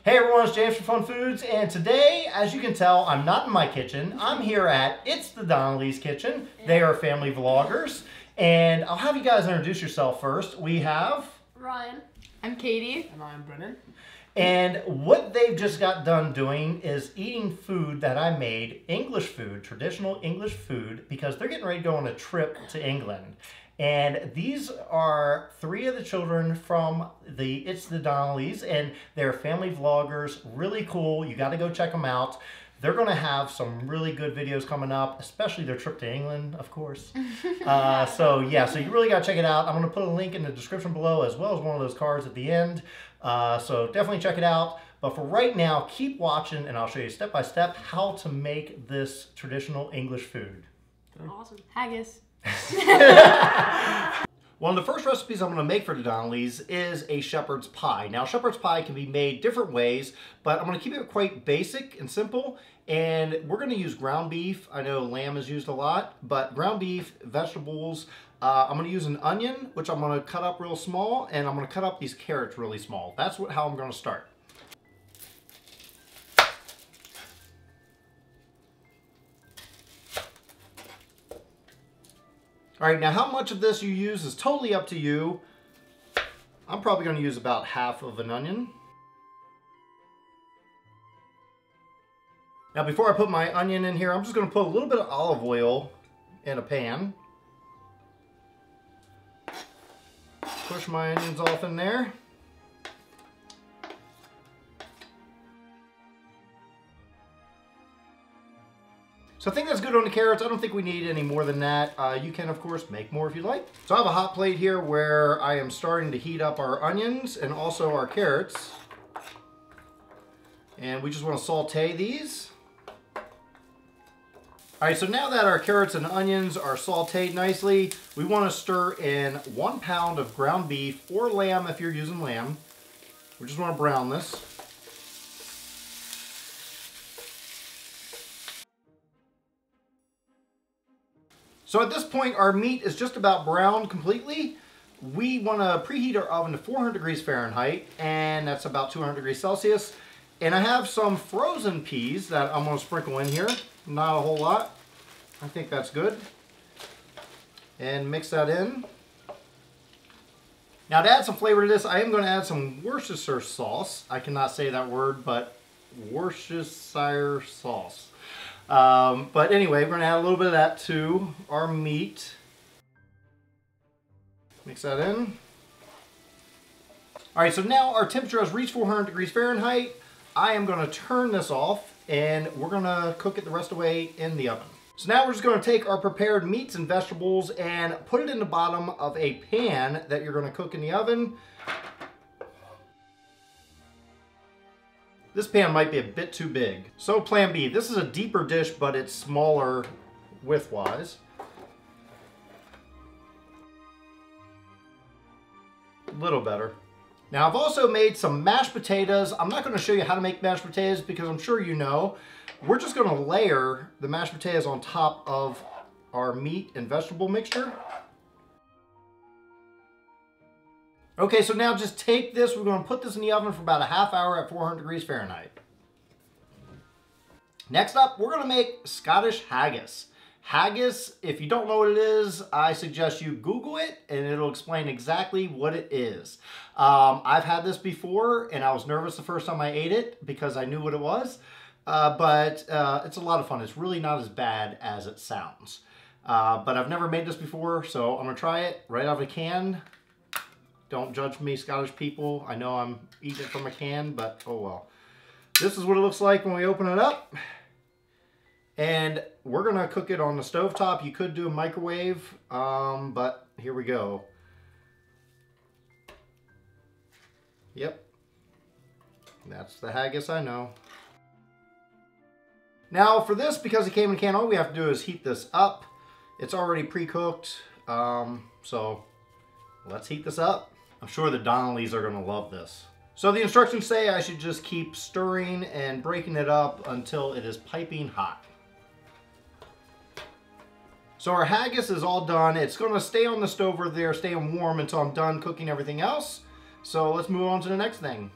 Hey everyone, it's James from Fun Foods, and today, as you can tell, I'm not in my kitchen. I'm here at It's the Donnelly's kitchen. They are family vloggers, and I'll have you guys introduce yourself first. We have Ryan. I'm Katie. And I'm Brennan. And what they've just got done doing is eating food that I made, English food, traditional English food, because they're getting ready to go on a trip to England. And these are three of the children from the It's the Donnellys, and they're family vloggers, really cool. You got to go check them out. They're going to have some really good videos coming up, especially their trip to England, of course. So you really got to check it out. I'm going to put a link in the description below, as well as one of those cards at the end. So definitely check it out. But for right now, keep watching, and I'll show you step by step how to make this traditional English food. Awesome. Haggis. One of the first recipes I'm going to make for the Donnellys is a shepherd's pie. Now, shepherd's pie can be made different ways, but I'm going to keep it quite basic and simple. And we're going to use ground beef. I know lamb is used a lot, but ground beef, vegetables. I'm going to use an onion, which I'm going to cut up real small, and I'm going to cut up these carrots really small. That's how I'm going to start. All right, now how much of this you use is totally up to you. I'm probably going to use about half of an onion. Now before I put my onion in here, I'm just going to put a little bit of olive oil in a pan. Push my onions off in there. So I think that's good on the carrots. I don't think we need any more than that. You can, of course, make more if you like. So I have a hot plate here where I am starting to heat up our onions and also our carrots. And we just want to saute these. All right, so now that our carrots and onions are sauteed nicely, we want to stir in 1 pound of ground beef or lamb if you're using lamb. We just want to brown this. So at this point, our meat is just about browned completely. We want to preheat our oven to 400 degrees Fahrenheit, and that's about 200 degrees Celsius. And I have some frozen peas that I'm going to sprinkle in here. Not a whole lot. I think that's good. And mix that in. Now to add some flavor to this, I am going to add some Worcestershire sauce. I cannot say that word, but Worcestershire sauce. But anyway, we're going to add a little bit of that to our meat. Mix that in. Alright, so now our temperature has reached 400 degrees Fahrenheit. I am going to turn this off, and we're going to cook it the rest of the way in the oven. So now we're just going to take our prepared meats and vegetables and put it in the bottom of a pan that you're going to cook in the oven. This pan might be a bit too big. So plan B, this is a deeper dish, but it's smaller width-wise. A little better. Now I've also made some mashed potatoes. I'm not going to show you how to make mashed potatoes because I'm sure you know. We're just going to layer the mashed potatoes on top of our meat and vegetable mixture. Okay, so now just take this, we're going to put this in the oven for about a half hour at 400 degrees Fahrenheit. Next up, we're going to make Scottish haggis. Haggis, if you don't know what it is, I suggest you Google it and it'll explain exactly what it is. I've had this before and I was nervous the first time I ate it because I knew what it was. But it's a lot of fun. It's really not as bad as it sounds. But I've never made this before, so I'm going to try it right out of a can. Don't judge me, Scottish people. I know I'm eating it from a can, but oh well. This is what it looks like when we open it up. And we're going to cook it on the stovetop. You could do a microwave, but here we go. Yep. That's the haggis I know. Now for this, because it came in a can, all we have to do is heat this up. It's already pre-cooked, so let's heat this up. I'm sure the Donnellys are going to love this. So the instructions say I should just keep stirring and breaking it up until it is piping hot. So our haggis is all done. It's going to stay on the stove over there, staying warm until I'm done cooking everything else. So let's move on to the next thing.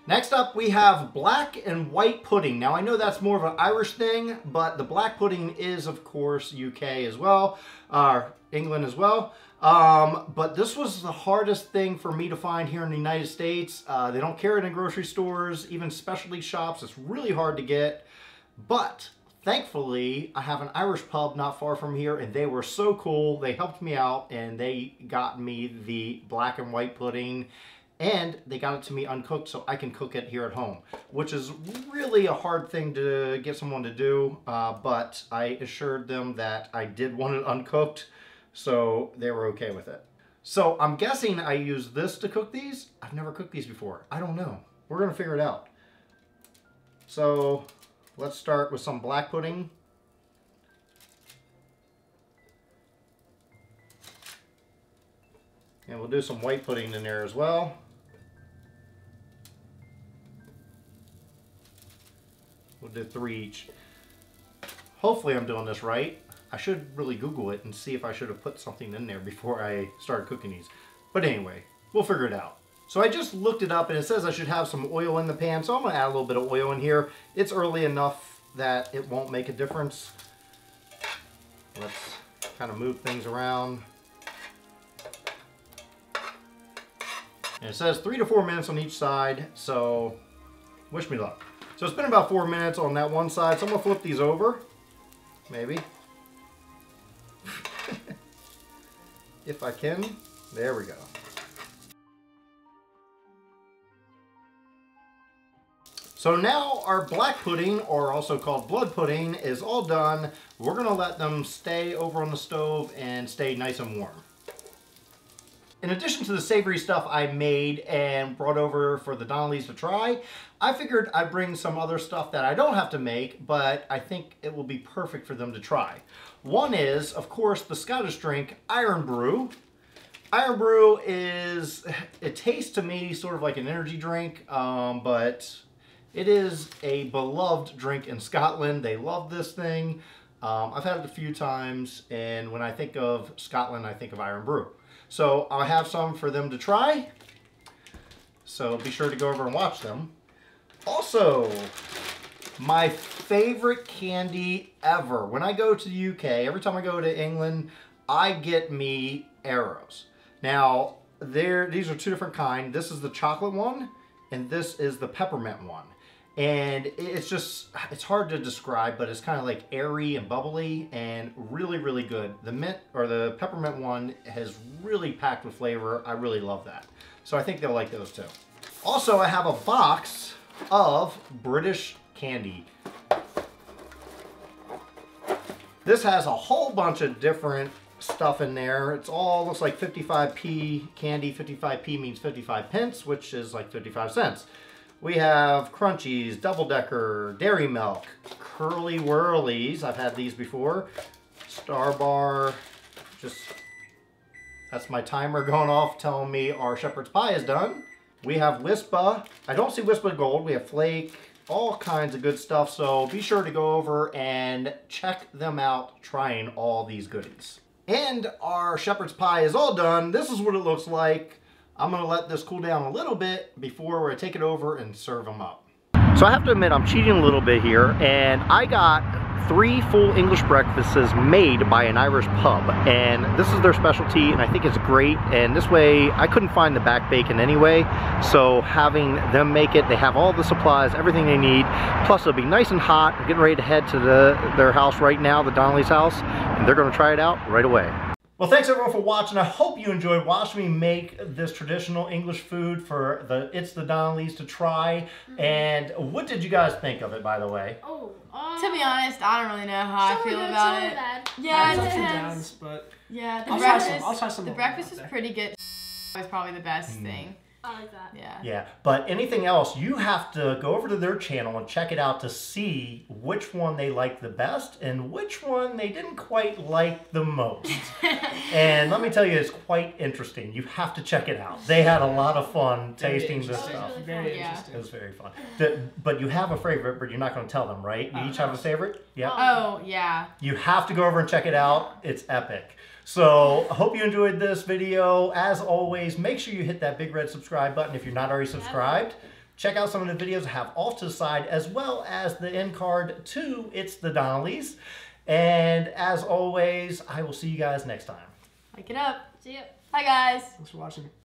Next up, we have black and white pudding. Now, I know that's more of an Irish thing, but the black pudding is, of course, UK as well, England as well. But this was the hardest thing for me to find here in the United States. They don't carry it in grocery stores, even specialty shops. It's really hard to get. But thankfully, I have an Irish pub not far from here, and they were so cool. They helped me out, and they got me the black and white pudding. And they got it to me uncooked so I can cook it here at home, which is really a hard thing to get someone to do, but I assured them that I did want it uncooked, so they were okay with it. So I'm guessing I use this to cook these. I've never cooked these before. I don't know. We're gonna figure it out. So let's start with some black pudding. And we'll do some white pudding in there as well. We'll do 3 each. Hopefully I'm doing this right. I should really Google it and see if I should have put something in there before I started cooking these. But anyway, we'll figure it out. So I just looked it up and it says I should have some oil in the pan, so I'm gonna add a little bit of oil in here. It's early enough that it won't make a difference. Let's kind of move things around. And it says 3 to 4 minutes on each side, so wish me luck. So it's been about 4 minutes on that one side, so I'm gonna flip these over, maybe. If I can, there we go. So now our black pudding, or also called blood pudding, is all done. We're gonna let them stay over on the stove and stay nice and warm. In addition to the savory stuff I made and brought over for the Donnellys to try, I figured I'd bring some other stuff that I don't have to make, but I think it will be perfect for them to try. One is, of course, the Scottish drink, Iron Brew. Iron Brew it tastes to me sort of like an energy drink, but it is a beloved drink in Scotland. They love this thing. I've had it a few times, and when I think of Scotland, I think of Iron Brew. So I'll have some for them to try. So be sure to go over and watch them. Also, my favorite candy ever. When I go to the UK, every time I go to England, I get me Arrows. Now, these are 2 different kinds. This is the chocolate one, and this is the peppermint one. And it's hard to describe, but it's kind of like airy and bubbly and really, really good. The mint, or the peppermint one, is really packed with flavor. I really love that. So I think they'll like those too. Also, I have a box of British candy. This has a whole bunch of different stuff in there. It's all looks like 55p candy. 55p means 55 pence, which is like 55 cents. We have Crunchies, Double Decker, Dairy Milk, Curly Whirlies. I've had these before. Star Bar. That's my timer going off telling me our shepherd's pie is done. We have Wispa. I don't see Wispa Gold. We have Flake. All kinds of good stuff. So be sure to go over and check them out trying all these goodies. And our shepherd's pie is all done. This is what it looks like. I'm gonna let this cool down a little bit before I take it over and serve them up. So I have to admit, I'm cheating a little bit here, and I got 3 full English breakfasts made by an Irish pub, and this is their specialty, and I think it's great. And this way, I couldn't find the back bacon anyway, so having them make it, they have all the supplies, everything they need, plus it'll be nice and hot. I'm getting ready to head to their house right now, the Donnelly's house, and they're gonna try it out right away. Well, thanks everyone for watching. I hope you enjoyed watching me make this traditional English food for the Donnellys to try. And what did you guys think of it, by the way? To be honest, I don't really know how I feel about it. Bad. Yeah, it Ups and depends. downs, but yeah, I'll try some. The breakfast is pretty good. It's probably the best thing. I like that. Yeah. Yeah, but anything else, you have to go over to their channel and check it out to see which one they like the best and which one they didn't quite like the most. And let me tell you, it's quite interesting. You have to check it out. They had a lot of fun tasting this stuff. Really very interesting. It was very fun. But you have a favorite, but you're not going to tell them, right? You each have a favorite? Yeah. Oh, yeah. You have to go over and check it out. It's epic. So I hope you enjoyed this video. As always, make sure you hit that big red subscribe button if you're not already subscribed. Check out some of the videos I have off to the side, as well as the end card to It's the Donnellys. And as always, I will see you guys next time. Like it up. See ya. Bye, guys. Thanks for watching.